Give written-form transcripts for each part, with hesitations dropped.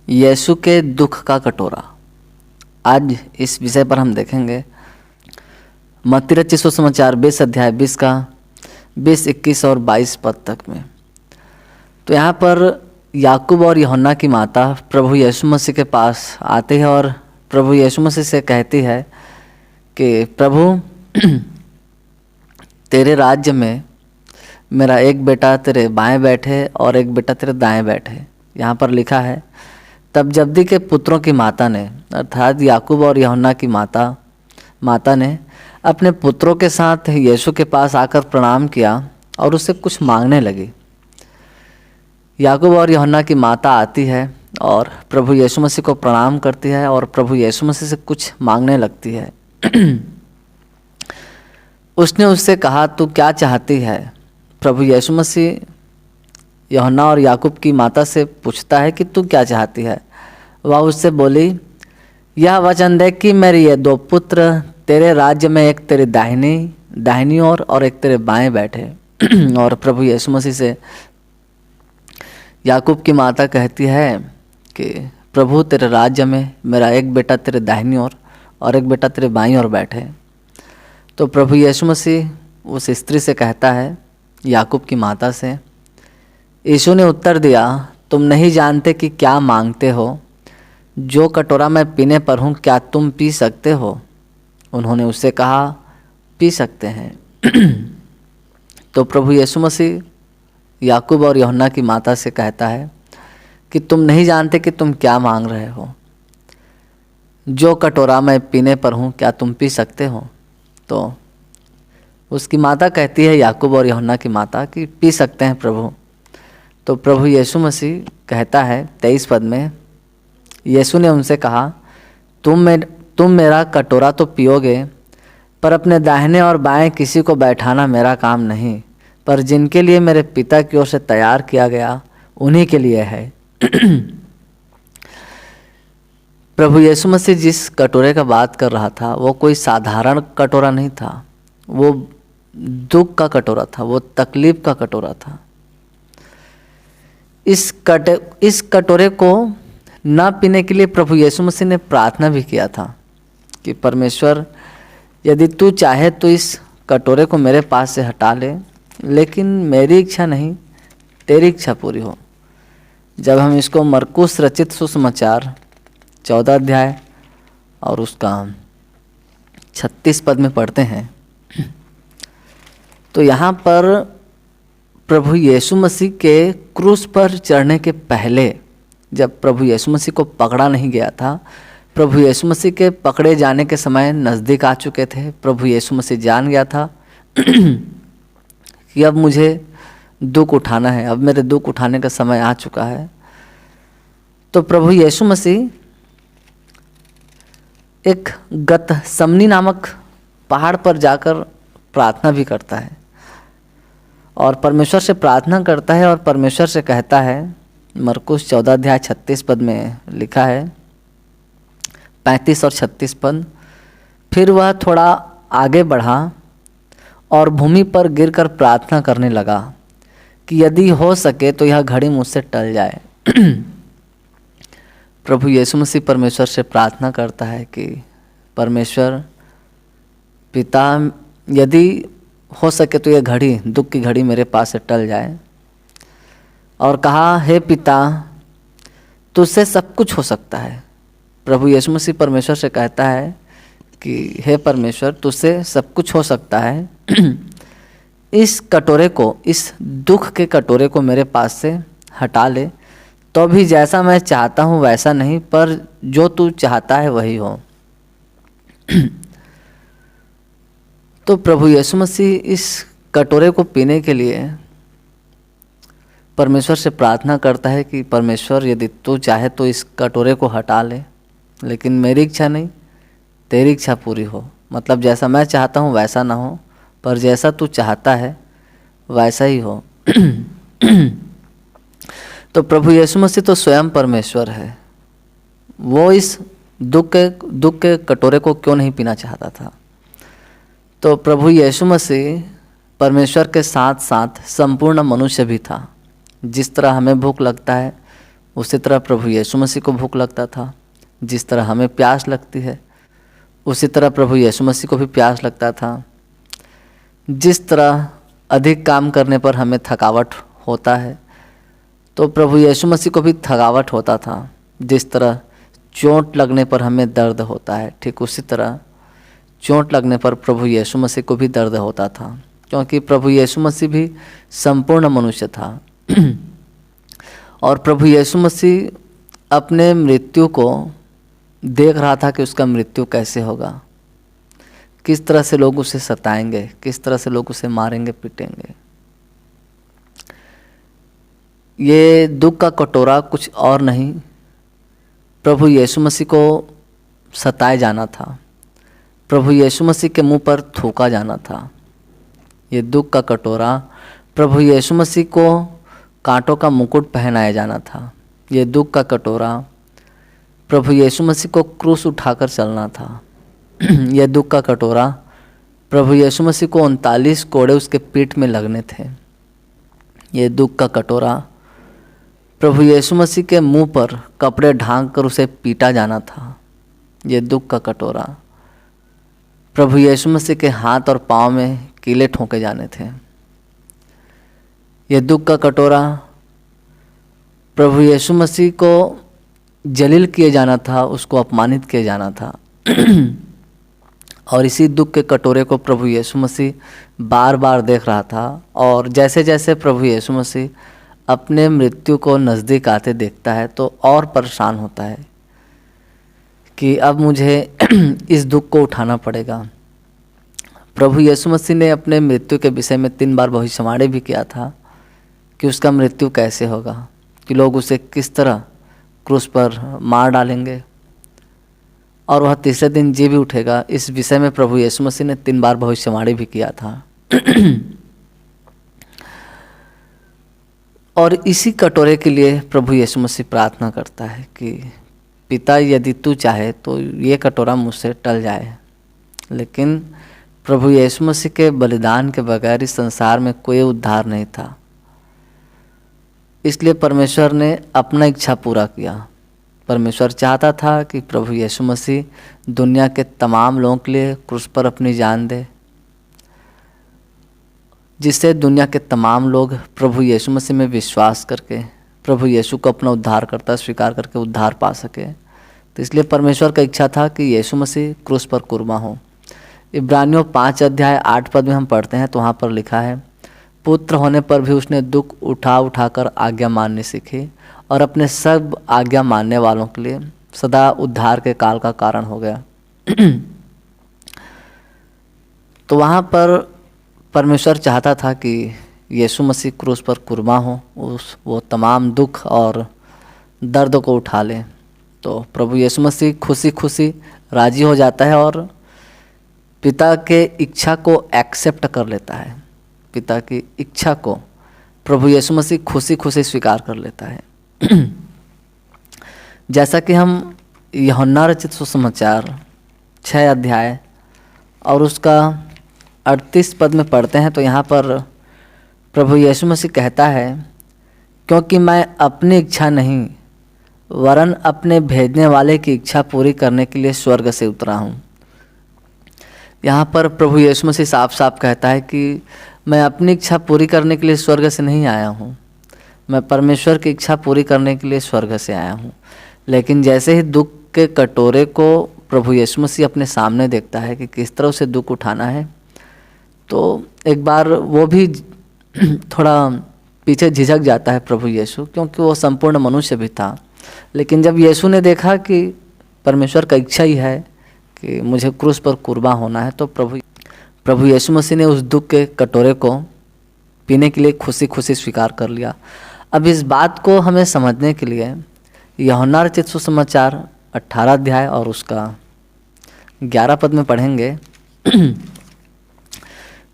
यीशु के दुख का कटोरा। आज इस विषय पर हम देखेंगे मत्ती रचित सुसमाचार 20 अध्याय 20 का 20, 21 और 22 पद तक में। तो यहाँ पर याकूब और यूहन्ना की माता प्रभु यीशु मसीह के पास आती है और प्रभु यीशु मसीह से कहती है कि प्रभु तेरे राज्य में मेरा एक बेटा तेरे बाएं बैठे और एक बेटा तेरे दाएं बैठे। यहाँ पर लिखा है, तब जब्दी के पुत्रों की माता ने अर्थात याकूब और यूहन्ना की माता ने अपने पुत्रों के साथ यीशु के पास आकर प्रणाम किया और उससे कुछ मांगने लगी। याकूब और यूहन्ना की माता आती है और प्रभु यीशु मसीह को प्रणाम करती है और प्रभु यीशु मसीह से कुछ मांगने लगती है। उसने उससे कहा, तू क्या चाहती है? प्रभु यीशु मसीह यूहन्ना और याकूब की माता से पूछता है कि तू क्या चाहती है। वह उससे बोली, यह वचन दे कि मेरे ये दो पुत्र तेरे राज्य में एक तेरी दाहिनी ओर और एक तेरे बाएं बैठे। और प्रभु यीशु मसीह से याकूब की माता कहती है कि प्रभु तेरे राज्य में मेरा एक बेटा तेरे दाहिनी ओर और एक बेटा तेरे बाईं ओर बैठे। तो प्रभु यीशु मसीह उस स्त्री से कहता है, याकूब की माता से, यीशु ने उत्तर दिया, तुम नहीं जानते कि क्या मांगते हो। जो कटोरा मैं पीने पर हूँ क्या तुम पी सकते हो? उन्होंने उससे कहा, पी सकते हैं। तो प्रभु यीशु मसीह याकूब और यूहन्ना की माता से कहता है कि तुम नहीं जानते कि तुम क्या मांग रहे हो। जो कटोरा मैं पीने पर हूँ क्या तुम पी सकते हो? तो उसकी माता कहती है, याकूब और यूहन्ना की माता, कि पी सकते हैं प्रभु। तो प्रभु यीशु मसीह कहता है 23 पद में, यीशु ने उनसे कहा, तुम मेरा कटोरा तो पियोगे, पर अपने दाहिने और बाएं किसी को बैठाना मेरा काम नहीं, पर जिनके लिए मेरे पिता की ओर से तैयार किया गया उन्हीं के लिए है। प्रभु यीशु मसीह जिस कटोरे का बात कर रहा था वो कोई साधारण कटोरा नहीं था, वो दुख का कटोरा था, वो तकलीफ का कटोरा था। इस कटोरे को न पीने के लिए प्रभु यीशु मसीह ने प्रार्थना भी किया था कि परमेश्वर, यदि तू चाहे तो इस कटोरे को मेरे पास से हटा ले, लेकिन मेरी इच्छा नहीं तेरी इच्छा पूरी हो। जब हम इसको मरकुस रचित सुसमाचार 14 अध्याय और उसका 36 पद में पढ़ते हैं तो यहाँ पर प्रभु यीशु मसीह के क्रूस पर चढ़ने के पहले, जब प्रभु यीशु मसीह को पकड़ा नहीं गया था, प्रभु यीशु मसीह के पकड़े जाने के समय नज़दीक आ चुके थे। प्रभु यीशु मसीह जान गया था कि अब मुझे दुख उठाना है, अब मेरे दुख उठाने का समय आ चुका है। तो प्रभु यीशु मसीह एक गतसमनी नामक पहाड़ पर जाकर प्रार्थना भी करता है और परमेश्वर से प्रार्थना करता है और परमेश्वर से कहता है, मरकुस 14 अध्याय 36 पद में लिखा है, 35 और 36 पद, फिर वह थोड़ा आगे बढ़ा और भूमि पर गिरकर प्रार्थना करने लगा कि यदि हो सके तो यह घड़ी मुझसे टल जाए। प्रभु यीशु मसीह परमेश्वर से प्रार्थना करता है कि परमेश्वर पिता, यदि हो सके तो यह घड़ी, दुख की घड़ी मेरे पास से टल जाए। और कहा, हे पिता, तुझसे सब कुछ हो सकता है। प्रभु यीशु मसीह परमेश्वर से कहता है कि हे परमेश्वर, तुझसे सब कुछ हो सकता है। इस कटोरे को, इस दुख के कटोरे को मेरे पास से हटा ले, तो भी जैसा मैं चाहता हूँ वैसा नहीं, पर जो तू चाहता है वही हो। तो प्रभु यीशु मसीह इस कटोरे को पीने के लिए परमेश्वर से प्रार्थना करता है कि परमेश्वर, यदि तू चाहे तो इस कटोरे को हटा ले, लेकिन मेरी इच्छा नहीं तेरी इच्छा पूरी हो। मतलब जैसा मैं चाहता हूँ वैसा ना हो, पर जैसा तू चाहता है वैसा ही हो। तो प्रभु यीशु मसीह तो स्वयं परमेश्वर है, वो इस दुख के कटोरे को क्यों नहीं पीना चाहता था? तो प्रभु यीशु मसीह परमेश्वर के साथ साथ संपूर्ण मनुष्य भी था। जिस तरह हमें भूख लगता है उसी तरह प्रभु यीशु मसीह को भूख लगता था। जिस तरह हमें प्यास लगती है उसी तरह प्रभु यीशु मसीह को भी प्यास लगता था। जिस तरह अधिक काम करने पर हमें थकावट होता है तो प्रभु यीशु मसीह को भी थकावट होता था। जिस तरह चोट लगने पर हमें दर्द होता है, ठीक उसी तरह चोट लगने पर प्रभु यीशु मसीह को भी दर्द होता था, क्योंकि प्रभु यीशु मसीह भी संपूर्ण मनुष्य था। और प्रभु यीशु मसीह अपने मृत्यु को देख रहा था कि उसका मृत्यु कैसे होगा, किस तरह से लोग उसे सताएंगे, किस तरह से लोग उसे मारेंगे पीटेंगे। ये दुख का कटोरा कुछ और नहीं, प्रभु यीशु मसीह को सताए जाना था, प्रभु यीशु मसीह के मुंह पर थूका जाना था। ये दुख का कटोरा प्रभु यीशु मसीह को कांटों का मुकुट पहनाया जाना था। ये दुख का कटोरा प्रभु यीशु मसीह को क्रूस उठाकर चलना था। यह दुख का कटोरा प्रभु यीशु मसीह को 39 कोड़े उसके पीठ में लगने थे। ये दुख का कटोरा प्रभु यीशु मसीह के मुंह पर कपड़े ढांक कर उसे पीटा जाना था। ये दुख का कटोरा प्रभु यीशु मसीह के हाथ और पाँव में कीले ठोंके जाने थे। ये दुख का कटोरा प्रभु यीशु मसीह को जलील किए जाना था, उसको अपमानित किया जाना था। और इसी दुख के कटोरे को प्रभु यीशु मसीह बार बार देख रहा था। और जैसे जैसे प्रभु यीशु मसीह अपने मृत्यु को नज़दीक आते देखता है तो और परेशान होता है कि अब मुझे इस दुख को उठाना पड़ेगा। प्रभु यीशु मसीह ने अपने मृत्यु के विषय में 3 बार भविष्यवाणी भी किया था कि उसका मृत्यु कैसे होगा, कि लोग उसे किस तरह क्रूस पर मार डालेंगे और वह तीसरे दिन जी भी उठेगा। इस विषय में प्रभु यीशु मसीह ने 3 बार भविष्यवाणी भी किया था। और इसी कटोरे के लिए प्रभु यीशु मसीह प्रार्थना करता है कि पिता यदि तू चाहे तो ये कटोरा मुझसे टल जाए, लेकिन प्रभु यीशु मसीह के बलिदान के बगैर इस संसार में कोई उद्धार नहीं था। इसलिए परमेश्वर ने अपना इच्छा पूरा किया। परमेश्वर चाहता था कि प्रभु यीशु मसीह दुनिया के तमाम लोगों के लिए क्रूस पर अपनी जान दे, जिससे दुनिया के तमाम लोग प्रभु यीशु मसीह में विश्वास करके प्रभु यीशु को अपना उद्धारकर्ता स्वीकार करके उद्धार पा सके। तो इसलिए परमेश्वर का इच्छा था कि यीशु मसीह क्रूस पर कुर्बा हो। इब्रानियों 5 अध्याय 8 पद में हम पढ़ते हैं तो वहाँ पर लिखा है, पुत्र होने पर भी उसने दुख उठा कर आज्ञा माननी सीखी और अपने सब आज्ञा मानने वालों के लिए सदा उद्धार के काल का कारण हो गया। तो वहाँ पर परमेश्वर चाहता था कि यीशु मसीह क्रूस पर कुर्बा हो, वो तमाम दुख और दर्द को उठा ले। तो प्रभु यीशु मसीह खुशी खुशी राजी हो जाता है और पिता के इच्छा को एक्सेप्ट कर लेता है। पिता की इच्छा को प्रभु यीशु मसीह खुशी खुशी स्वीकार कर लेता है। जैसा कि हम यूहन्ना रचित सुसमाचार 6 अध्याय और उसका 38 पद में पढ़ते हैं तो यहाँ पर प्रभु यीशु मसीह कहता है, क्योंकि मैं अपनी इच्छा नहीं वरन अपने भेजने वाले की इच्छा पूरी करने के लिए स्वर्ग से उतरा हूँ। यहाँ पर प्रभु यीशु मसीह साफ साफ कहता है कि मैं अपनी इच्छा पूरी करने के लिए स्वर्ग से नहीं आया हूँ, मैं परमेश्वर की इच्छा पूरी करने के लिए स्वर्ग से आया हूँ। लेकिन जैसे ही दुख के कटोरे को प्रभु यीशु मसीह अपने सामने देखता है कि किस तरह उसे दुख उठाना है, तो एक बार वो भी थोड़ा पीछे झिझक जाता है प्रभु यीशु, क्योंकि वो संपूर्ण मनुष्य भी था। लेकिन जब यीशु ने देखा कि परमेश्वर का इच्छा ही है कि मुझे क्रूस पर कुर्बान होना है, तो प्रभु यीशु मसीह ने उस दुख के कटोरे को पीने के लिए खुशी खुशी स्वीकार कर लिया। अब इस बात को हमें समझने के लिए यूहन्ना रचित सुसमाचार 18 अध्याय और उसका 11 पद में पढ़ेंगे।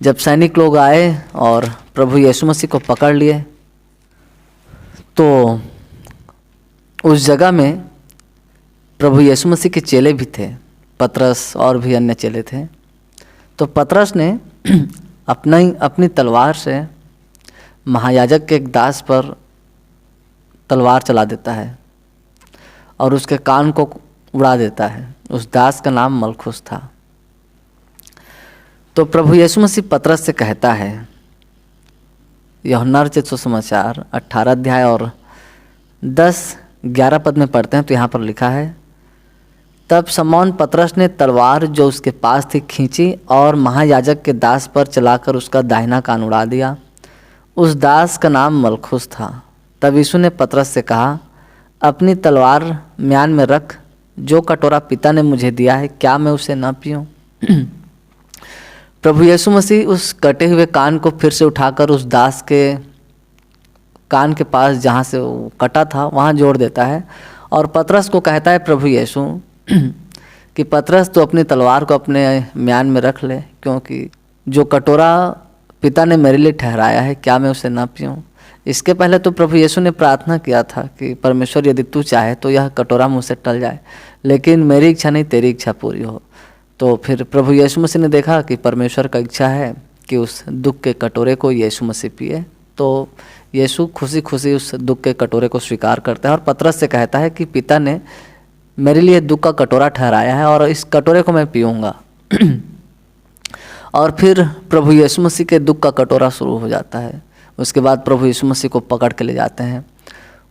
जब सैनिक लोग आए और प्रभु यीशु मसीह को पकड़ लिए तो उस जगह में प्रभु यीशु मसीह के चेले भी थे, पतरस और भी अन्य चेले थे। तो पतरस ने अपनी तलवार से महायाजक के एक दास पर तलवार चला देता है और उसके कान को उड़ा देता है। उस दास का नाम मलखुस था। तो प्रभु यीशु मसीह पतरस से कहता है, यूहन्ना रचित सुसमाचार 18 अध्याय और 10-11 पद में पढ़ते हैं तो यहाँ पर लिखा है, तब शमौन पतरस ने तलवार जो उसके पास थी खींची और महायाजक के दास पर चलाकर उसका दाहिना कान उड़ा दिया। उस दास का नाम मलखुस था। तब यीशु ने पतरस से कहा, अपनी तलवार म्यान में रख। जो कटोरा पिता ने मुझे दिया है, क्या मैं उसे न पीऊँ? प्रभु यीशु मसीह उस कटे हुए कान को फिर से उठाकर उस दास के कान के पास जहाँ से वो कटा था वहाँ जोड़ देता है और पतरस को कहता है, प्रभु यीशु कि पतरस तो अपनी तलवार को अपने म्यान में रख ले, क्योंकि जो कटोरा पिता ने मेरे लिए ठहराया है, क्या मैं उसे ना पीऊँ? इसके पहले तो प्रभु यीशु ने प्रार्थना किया था कि परमेश्वर यदि तू चाहे तो यह कटोरा मुझसे टल जाए, लेकिन मेरी इच्छा नहीं तेरी इच्छा पूरी हो। तो फिर प्रभु यीशु मसीह ने देखा कि परमेश्वर का इच्छा है कि उस दुख के कटोरे को यीशु मसीह पिए, तो यीशु खुशी खुशी उस दुख के कटोरे को स्वीकार करता है और पतरस से कहता है कि पिता ने मेरे लिए दुख का कटोरा ठहराया है और इस कटोरे को मैं पीऊँगा। और फिर प्रभु यीशु मसीह के दुख का कटोरा शुरू हो जाता है। उसके बाद प्रभु यीशु मसीह को पकड़ के ले जाते हैं,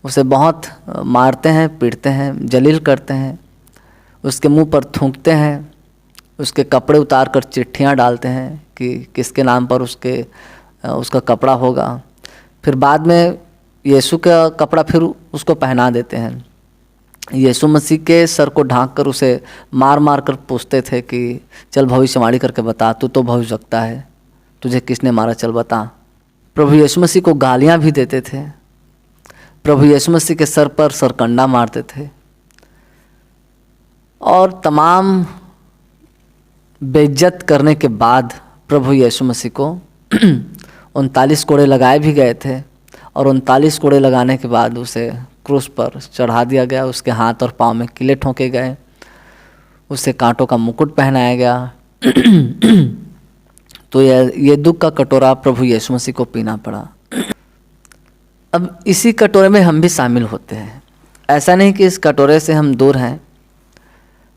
उसे बहुत मारते हैं, पीटते हैं, जलील करते हैं, उसके मुंह पर थूकते हैं, उसके कपड़े उतार कर चिट्ठियाँ डालते हैं कि किसके नाम पर उसका कपड़ा होगा। फिर बाद में यीशु का कपड़ा फिर उसको पहना देते हैं। यीशु मसीह के सर को ढांक कर उसे मार मार कर पूछते थे कि चल भविष्यवाणी करके बता, तू तो भविष्यवक्ता है, तुझे किसने मारा, चल बता। प्रभु यीशु मसीह को गालियाँ भी देते थे। प्रभु यीशु मसीह के सर पर सरकंडा मारते थे और तमाम बेइज्जत करने के बाद प्रभु यीशु मसीह को 39 कोड़े लगाए भी गए थे और 39 कोड़े लगाने के बाद उसे क्रूस पर चढ़ा दिया गया। उसके हाथ और पाँव में किले ठोंके गए, उसे कांटों का मुकुट पहनाया गया। तो ये दुख का कटोरा प्रभु यीशु मसीह को पीना पड़ा। अब इसी कटोरे में हम भी शामिल होते हैं। ऐसा नहीं कि इस कटोरे से हम दूर हैं।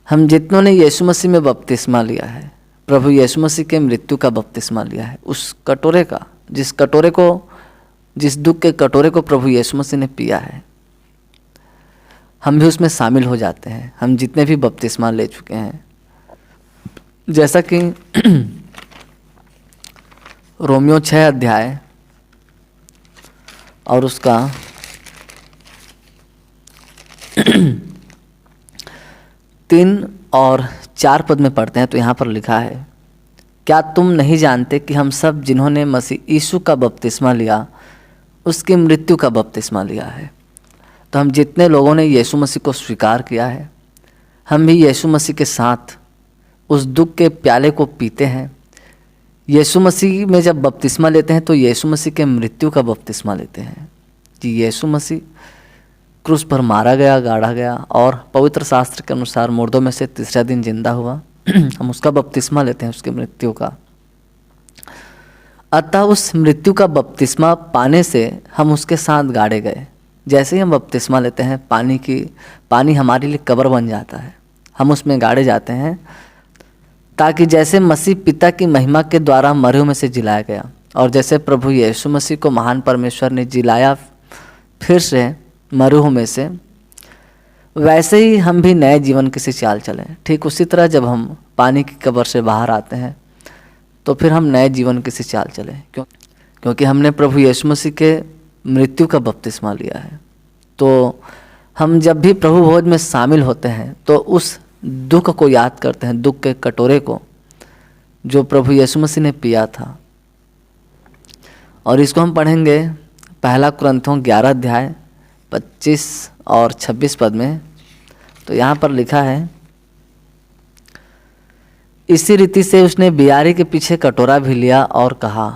हम जितनों ने यीशु मसीह में बपतिस्मा लिया है, प्रभु यीशु मसीह के मृत्यु का बपतिस्मा लिया है, उस कटोरे का, जिस दुख के कटोरे को प्रभु यीशु मसीह ने पिया है, हम भी उसमें शामिल हो जाते हैं। हम जितने भी बपतिस्मा ले चुके हैं, जैसा कि रोमियो 6 अध्याय और उसका 3 और 4 पद में पढ़ते हैं तो यहाँ पर लिखा है, क्या तुम नहीं जानते कि हम सब जिन्होंने मसीह यीशु का बपतिस्मा लिया उसकी मृत्यु का बपतिस्मा लिया है? तो हम जितने लोगों ने यीशु मसीह को स्वीकार किया है, हम भी यीशु मसीह के साथ उस दुख के प्याले को पीते हैं। यीशु मसीह में जब बपतिस्मा लेते हैं तो यीशु मसीह के मृत्यु का बपतिस्मा लेते हैं कि यीशु मसीह क्रूस पर मारा गया, गाड़ा गया और पवित्र शास्त्र के अनुसार मुर्दों में से तीसरा दिन जिंदा हुआ। हम उसका बपतिस्मा लेते हैं, उसकी मृत्यु का। अतः उस मृत्यु का बपतिस्मा पाने से हम उसके साथ गाड़े गए। जैसे ही हम बपतिस्मा लेते हैं, पानी हमारे लिए कब्र बन जाता है, हम उसमें गाड़े जाते हैं, ताकि जैसे मसीह पिता की महिमा के द्वारा मरे में से जिलाया गया और जैसे प्रभु यीशु मसीह को महान परमेश्वर ने जिलाया फिर से मरूह में से, वैसे ही हम भी नए जीवन की सी चाल चलें। ठीक उसी तरह जब हम पानी की कब्र से बाहर आते हैं तो फिर हम नए जीवन की सी चाल चलें, क्योंकि हमने प्रभु यीशु मसीह के मृत्यु का बपतिस्मा लिया है। तो हम जब भी प्रभु भोज में शामिल होते हैं तो उस दुख को याद करते हैं, दुख के कटोरे को जो प्रभु यीशु मसीह ने पिया था। और इसको हम पढ़ेंगे 1 कुरिन्थियों 11 अध्याय 25 और 26 पद में। तो यहाँ पर लिखा है, इसी रीति से उसने बियारी के पीछे कटोरा भी लिया और कहा,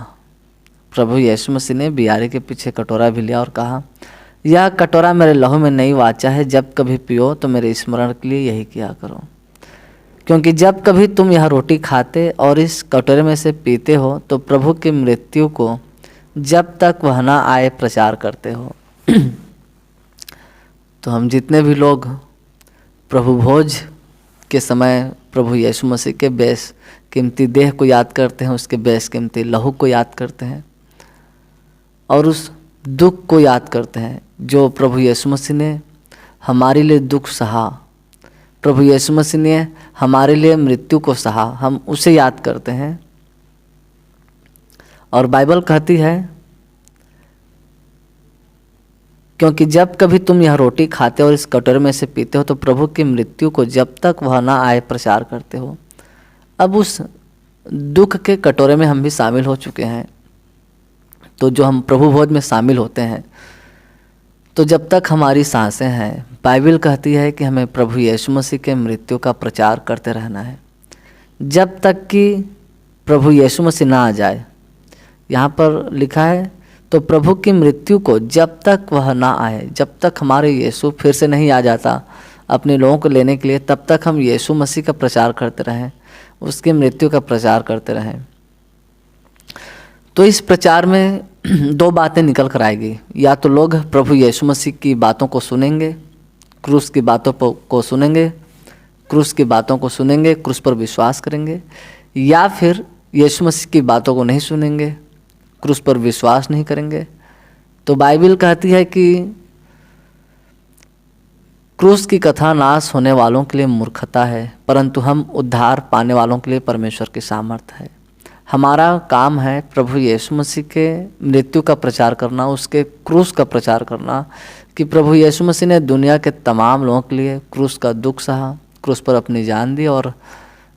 प्रभु यीशु मसीह ने बियारी के पीछे कटोरा भी लिया और कहा, यह कटोरा मेरे लहू में नई वाचा है, जब कभी पियो तो मेरे स्मरण के लिए यही किया करो। क्योंकि जब कभी तुम यह रोटी खाते और इस कटोरे में से पीते हो तो प्रभु की मृत्यु को जब तक वह न आए प्रचार करते हो। तो हम जितने भी लोग प्रभु भोज के समय प्रभु यीशु मसीह के बेश कीमती देह को याद करते हैं, उसके बेश कीमती लहू को याद करते हैं और उस दुख को याद करते हैं जो प्रभु यीशु मसीह ने हमारे लिए दुख सहा, प्रभु यीशु मसीह ने हमारे लिए मृत्यु को सहा, हम उसे याद करते हैं। और बाइबल कहती है क्योंकि जब कभी तुम यह रोटी खाते हो और इस कटोरे में से पीते हो तो प्रभु की मृत्यु को जब तक वह ना आए प्रचार करते हो। अब उस दुख के कटोरे में हम भी शामिल हो चुके हैं, तो जो हम प्रभु भोज में शामिल होते हैं, तो जब तक हमारी सांसें हैं बाइबल कहती है कि हमें प्रभु यीशु मसीह के मृत्यु का प्रचार करते रहना है जब तक कि प्रभु यीशु मसीह ना आ जाए। यहाँ पर लिखा है तो प्रभु की मृत्यु को जब तक वह ना आए, जब तक हमारे यीशु फिर से नहीं आ जाता अपने लोगों को लेने के लिए, तब तक हम यीशु मसीह का प्रचार करते रहें, उसकी मृत्यु का प्रचार करते रहें। तो इस प्रचार में दो बातें निकल कर आएगी, या तो लोग प्रभु यीशु मसीह की बातों को सुनेंगे, क्रूस की बातों को सुनेंगे, क्रूस की बातों को सुनेंगे, क्रूस पर विश्वास करेंगे, या फिर यीशु मसीह की बातों को नहीं सुनेंगे, क्रूस पर विश्वास नहीं करेंगे। तो बाइबल कहती है कि क्रूस की कथा नाश होने वालों के लिए मूर्खता है, परंतु हम उद्धार पाने वालों के लिए परमेश्वर की सामर्थ है। हमारा काम है प्रभु यीशु मसीह के मृत्यु का प्रचार करना, उसके क्रूस का प्रचार करना, कि प्रभु यीशु मसीह ने दुनिया के तमाम लोगों के लिए क्रूस का दुख सहा, क्रूस पर अपनी जान दी और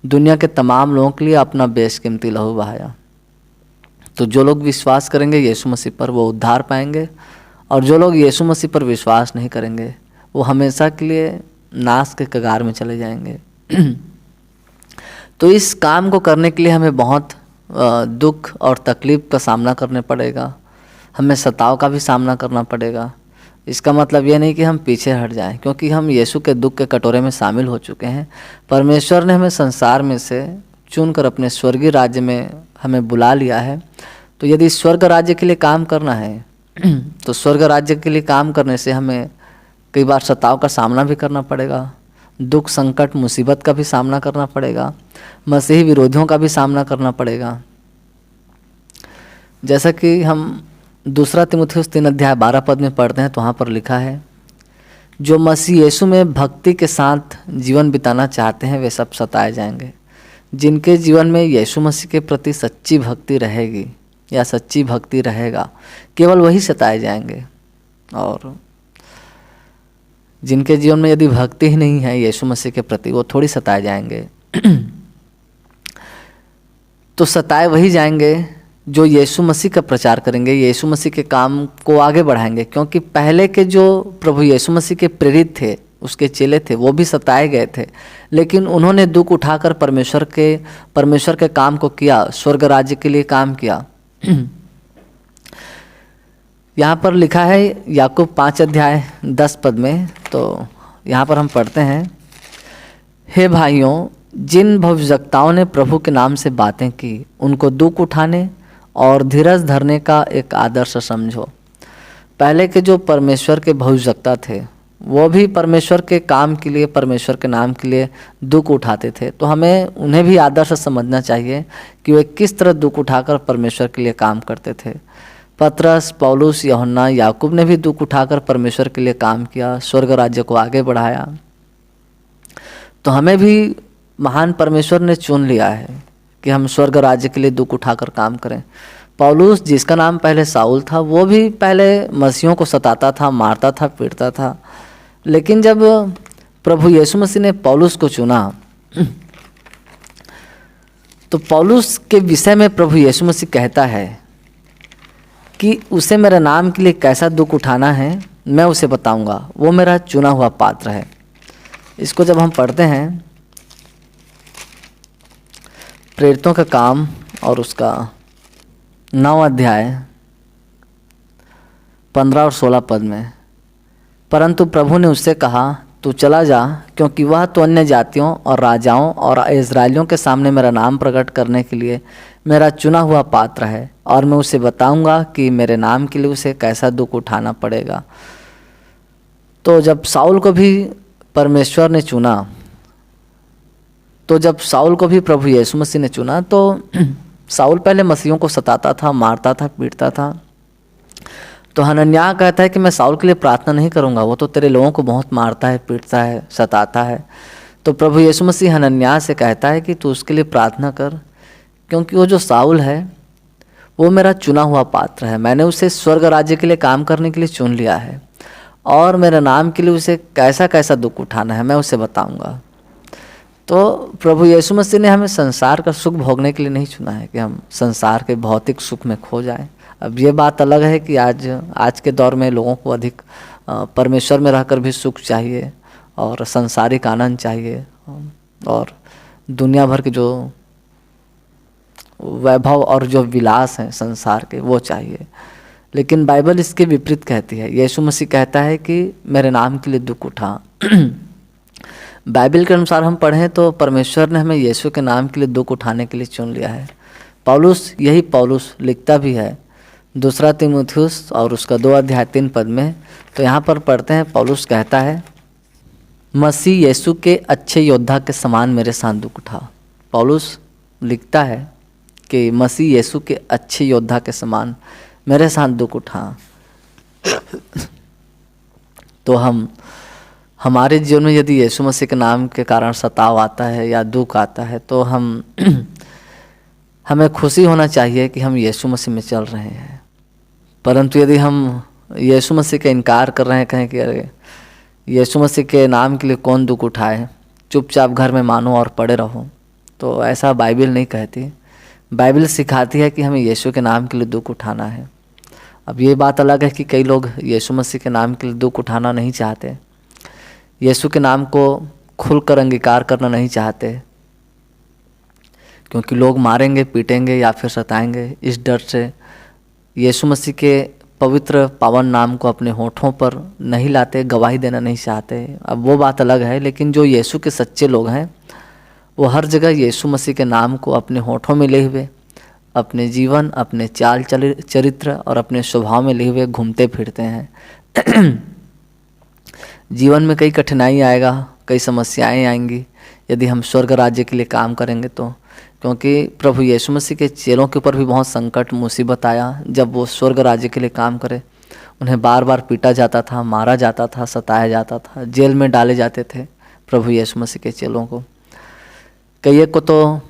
दुनिया के तमाम लोगों के लिए अपना बेशकीमती लहू बहाया। तो जो लोग विश्वास करेंगे यीशु मसीह पर वो उद्धार पाएंगे, और जो लोग यीशु मसीह पर विश्वास नहीं करेंगे वो हमेशा के लिए नाश के कगार में चले जाएंगे। तो इस काम को करने के लिए हमें बहुत दुख और तकलीफ़ का सामना करने पड़ेगा, हमें सताव का भी सामना करना पड़ेगा। इसका मतलब ये नहीं कि हम पीछे हट जाएं, क्योंकि हम यीशु के दुख के कटोरे में शामिल हो चुके हैं। परमेश्वर ने हमें संसार में से चुनकर अपने स्वर्गीय राज्य में हमें बुला लिया है। तो यदि स्वर्ग राज्य के लिए काम करना है तो स्वर्ग राज्य के लिए काम करने से हमें कई बार सताव का सामना भी करना पड़ेगा, दुख संकट मुसीबत का भी सामना करना पड़ेगा, मसीही विरोधियों का भी सामना करना पड़ेगा। जैसा कि हम 2 तीमुथियुस 3:12 में पढ़ते हैं, तो वहाँ पर लिखा है, जो मसीह यीशु में भक्ति के साथ जीवन बिताना चाहते हैं वे सब सताए जाएंगे। जिनके जीवन में यीशु मसीह के प्रति सच्ची भक्ति रहेगी या सच्ची भक्ति रहेगा, केवल वही सताए जाएंगे। और जिनके जीवन में यदि भक्ति ही नहीं है यीशु मसीह के प्रति, वो थोड़ी सताए जाएंगे। तो सताए वही जाएंगे जो यीशु मसीह का प्रचार करेंगे, यीशु मसीह के काम को आगे बढ़ाएंगे। क्योंकि पहले के जो प्रभु यीशु मसीह के प्रेरित थे, उसके चेले थे, वो भी सताए गए थे, लेकिन उन्होंने दुख उठाकर परमेश्वर के काम को किया, स्वर्ग राज्य के लिए काम किया। यहाँ पर लिखा है याकूब 5:10 में, तो यहाँ पर हम पढ़ते हैं, हे भाइयों, जिन भविष्यवक्ताओं ने प्रभु के नाम से बातें की उनको दुख उठाने और धीरज धरने का एक आदर्श समझो। पहले के जो परमेश्वर के भविष्यवक्ता थे वो भी परमेश्वर के काम के लिए, परमेश्वर के नाम के लिए दुख उठाते थे। तो हमें उन्हें भी आदर्श समझना चाहिए कि वे किस तरह दुख उठाकर परमेश्वर के लिए काम करते थे। पतरस, पौलुस, यूहन्ना, याकूब ने भी दुख उठाकर परमेश्वर के लिए काम किया, स्वर्ग राज्य को आगे बढ़ाया। तो हमें भी महान परमेश्वर ने चुन लिया है कि हम स्वर्ग राज्य के लिए दुख उठाकर काम करें। पौलुस, जिसका नाम पहले साउल था, वो भी पहले मसीहों को सताता था, मारता था, पीटता था, लेकिन जब प्रभु यीशु मसीह ने पौलुस को चुना तो पौलुस के विषय में प्रभु यीशु मसीह कहता है कि उसे मेरे नाम के लिए कैसा दुख उठाना है मैं उसे बताऊंगा, वो मेरा चुना हुआ पात्र है। इसको जब हम पढ़ते हैं प्रेरितों का काम और उसका 9 अध्याय 15 और 16 पद में, परंतु प्रभु ने उससे कहा, तू चला जा, क्योंकि वह तो अन्य जातियों और राजाओं और इज़राइलियों के सामने मेरा नाम प्रकट करने के लिए मेरा चुना हुआ पात्र है, और मैं उसे बताऊंगा कि मेरे नाम के लिए उसे कैसा दुख उठाना पड़ेगा। तो जब साउल को भी परमेश्वर ने चुना, तो जब साउल को भी प्रभु यीशु मसीह ने चुना, तो साउल पहले मसीहों को सताता था, मारता था, पीटता था। तो हनन्याह कहता है कि मैं साउल के लिए प्रार्थना नहीं करूंगा, वो तो तेरे लोगों को बहुत मारता है, पीटता है, सताता है। तो प्रभु यीशु मसीह हनन्याह से कहता है कि तू उसके लिए प्रार्थना कर, क्योंकि वो जो साउल है वो मेरा चुना हुआ पात्र है। मैंने उसे स्वर्ग राज्य के लिए काम करने के लिए चुन लिया है, और मेरे नाम के लिए उसे कैसा कैसा दुख उठाना है मैं उसे बताऊंगा। तो प्रभु यीशु मसीह ने हमें संसार का सुख भोगने के लिए नहीं चुना है कि हम संसार के भौतिक सुख में खो जाएं। अब ये बात अलग है कि आज के दौर में लोगों को अधिक परमेश्वर में रहकर भी सुख चाहिए और संसारिक आनंद चाहिए और दुनिया भर के जो वैभव और जो विलास हैं संसार के वो चाहिए। लेकिन बाइबल इसके विपरीत कहती है। यीशु मसीह कहता है कि मेरे नाम के लिए दुख उठा। बाइबल के अनुसार हम पढ़ें तो परमेश्वर ने हमें यीशु के नाम के लिए दुख उठाने के लिए चुन लिया है। पौलुस लिखता भी है 2 तीमुथियुस और उसका 2 अध्याय 3 पद में। तो यहाँ पर पढ़ते हैं, पौलुस कहता है मसीह यीशु के अच्छे योद्धा के समान मेरे साथ दुख उठा। पौलुस लिखता है कि मसीह यीशु के अच्छे योद्धा के समान मेरे साथ दुख उठा। तो हमारे जीवन में यदि यीशु मसीह के नाम के कारण सताव आता है या दुख आता है तो हमें खुशी होना चाहिए कि हम यीशु मसीह में चल रहे हैं। परंतु यदि हम यीशु मसीह का इनकार कर रहे हैं, कहें कि अरे यीशु मसीह के नाम के लिए कौन दुख उठाए, चुपचाप घर में मानो और पड़े रहो, तो ऐसा बाइबल नहीं कहती। बाइबल सिखाती है कि हमें यीशु के नाम के लिए दुख उठाना है। अब ये बात अलग है कि कई लोग यीशु मसीह के नाम के लिए दुख उठाना नहीं चाहते, यीशु के नाम को खुलकर अंगीकार करना नहीं चाहते, क्योंकि लोग मारेंगे, पीटेंगे या फिर सताएंगे। इस डर से यीशु मसीह के पवित्र पावन नाम को अपने होठों पर नहीं लाते, गवाही देना नहीं चाहते। अब वो बात अलग है, लेकिन जो यीशु के सच्चे लोग हैं वो हर जगह यीशु मसीह के नाम को अपने होठों में ले हुए, अपने जीवन, अपने चाल चरित्र और अपने स्वभाव में ले हुए घूमते फिरते हैं। जीवन में कई कठिनाई आएगा, कई समस्याएं आएंगी यदि हम स्वर्ग राज्य के लिए काम करेंगे तो, क्योंकि प्रभु यीशु मसीह के चेलों के ऊपर भी बहुत संकट मुसीबत आया जब वो स्वर्ग राज्य के लिए काम करे। उन्हें बार बार पीटा जाता था, मारा जाता था, सताया जाता था, जेल में डाले जाते थे प्रभु यीशु मसीह के चेलों को। कई को तो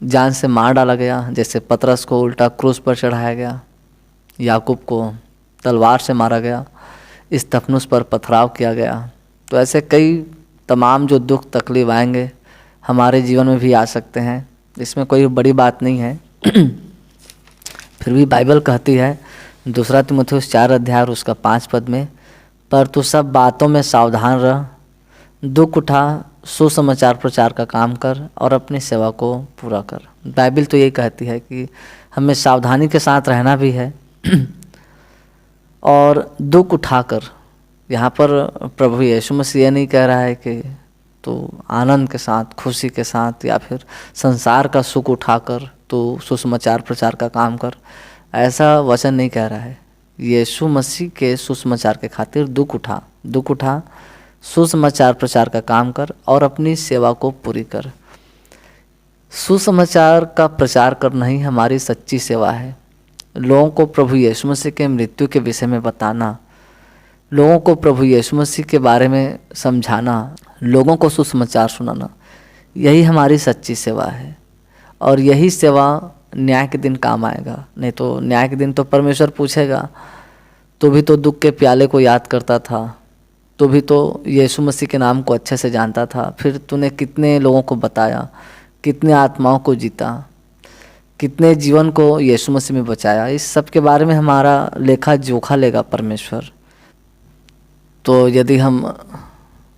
जान से मार डाला गया, जैसे पतरस को उल्टा क्रूस पर चढ़ाया गया, याकूब को तलवार से मारा गया, स्तफनुस पर पथराव किया गया। तो ऐसे कई तमाम जो दुख तकलीफ आएंगे हमारे जीवन में भी आ सकते हैं, इसमें कोई बड़ी बात नहीं है। फिर भी बाइबल कहती है 2 तीमुथियुस 4 अध्याय और उसका 5 पद में, पर तू सब बातों में सावधान रह, दुख उठा, सुसमाचार प्रचार का काम कर और अपनी सेवा को पूरा कर। बाइबल तो यही कहती है कि हमें सावधानी के साथ रहना भी है और दुख उठाकर। यहाँ पर प्रभु यीशु मसीह ये नहीं कह रहा है कि तो आनंद के साथ, खुशी के साथ या फिर संसार का सुख उठाकर तो सुसमाचार प्रचार का काम कर, ऐसा वचन नहीं कह रहा है। यीशु मसीह के सुसमाचार के खातिर दुख उठा, सुसमाचार प्रचार का काम कर और अपनी सेवा को पूरी कर। सुसमाचार का प्रचार करना ही हमारी सच्ची सेवा है। लोगों को प्रभु यीशु मसीह के मृत्यु के विषय में बताना, लोगों को प्रभु यीशु मसीह के बारे में समझाना, लोगों को सुसमाचार सुनाना, यही हमारी सच्ची सेवा है। और यही सेवा न्याय के दिन काम आएगा। नहीं तो न्याय के दिन तो परमेश्वर पूछेगा, तू भी तो दुख के प्याले को याद करता था, तू भी तो यीशु मसीह के नाम को अच्छे से जानता था, फिर तूने कितने लोगों को बताया, कितने आत्माओं को जीता, कितने जीवन को यीशु मसीह में बचाया। इस सब के बारे में हमारा लेखा जोखा लेगा परमेश्वर। तो यदि हम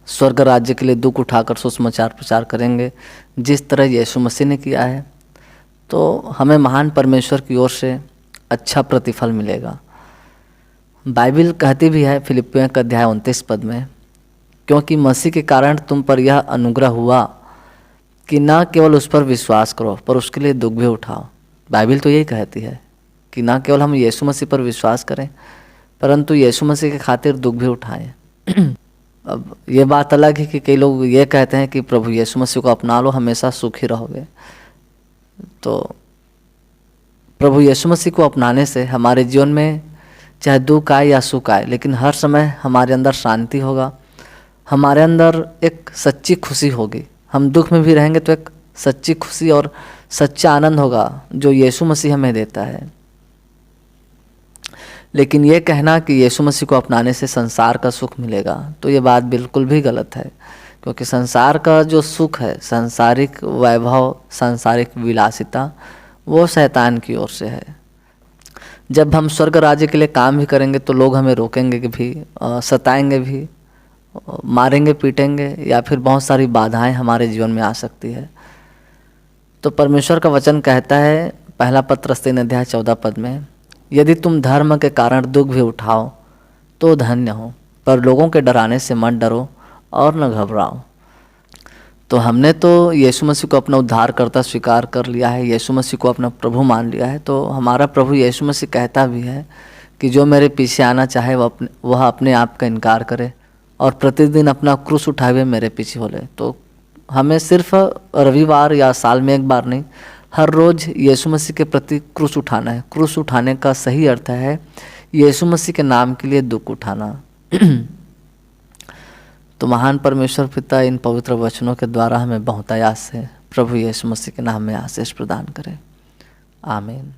स्वर्ग राज्य के लिए दुख उठाकर सुसमाचार प्रचार करेंगे जिस तरह यीशु मसीह ने किया है, तो हमें महान परमेश्वर की ओर से अच्छा प्रतिफल मिलेगा। बाइबल कहती भी है फिलिप्पियों का अध्याय 29 पद में, क्योंकि मसीह के कारण तुम पर यह अनुग्रह हुआ कि न केवल उस पर विश्वास करो पर उसके लिए दुख भी उठाओ। बाइबल तो यही कहती है कि न केवल हम यीशु मसीह पर विश्वास करें परंतु यीशु मसीह के खातिर दुख भी उठाएं। अब ये बात अलग है कि कई लोग ये कहते हैं कि प्रभु यीशु मसीह को अपना लो, हमेशा सुखी रहोगे। तो प्रभु यीशु मसीह को अपनाने से हमारे जीवन में चाहे दुख आए या सुख आए, लेकिन हर समय हमारे अंदर शांति होगा, हमारे अंदर एक सच्ची खुशी होगी। हम दुख में भी रहेंगे तो एक सच्ची खुशी और सच्चा आनंद होगा जो यीशु मसीह हमें देता है। लेकिन ये कहना कि यीशु मसीह को अपनाने से संसार का सुख मिलेगा, तो ये बात बिल्कुल भी गलत है। क्योंकि संसार का जो सुख है, सांसारिक वैभव, सांसारिक विलासिता, वो शैतान की ओर से है। जब हम स्वर्ग राज्य के लिए काम भी करेंगे तो लोग हमें रोकेंगे भी, सताएंगे भी, मारेंगे पीटेंगे, या फिर बहुत सारी बाधाएं हमारे जीवन में आ सकती है। तो परमेश्वर का वचन कहता है पहला पत्रस 3:14 में, यदि तुम धर्म के कारण दुख भी उठाओ तो धन्य हो, पर लोगों के डराने से मत डरो और न घबराओ। तो हमने तो यीशु मसीह को अपना उद्धारकर्ता स्वीकार कर लिया है, यीशु मसीह को अपना प्रभु मान लिया है। तो हमारा प्रभु यीशु मसीह कहता भी है कि जो मेरे पीछे आना चाहे वह अपने आप का इनकार करे और प्रतिदिन अपना क्रूस उठाए हुए मेरे पीछे हो ले। तो हमें सिर्फ रविवार या साल में एक बार नहीं, हर रोज़ यीशु मसीह के प्रति क्रूस उठाना है। क्रूस उठाने का सही अर्थ है यीशु मसीह के नाम के लिए दुख उठाना। तो महान परमेश्वर पिता इन पवित्र वचनों के द्वारा हमें बहुतायात से प्रभु यीशु मसीह के नाम में आशीष प्रदान करे। आमीन।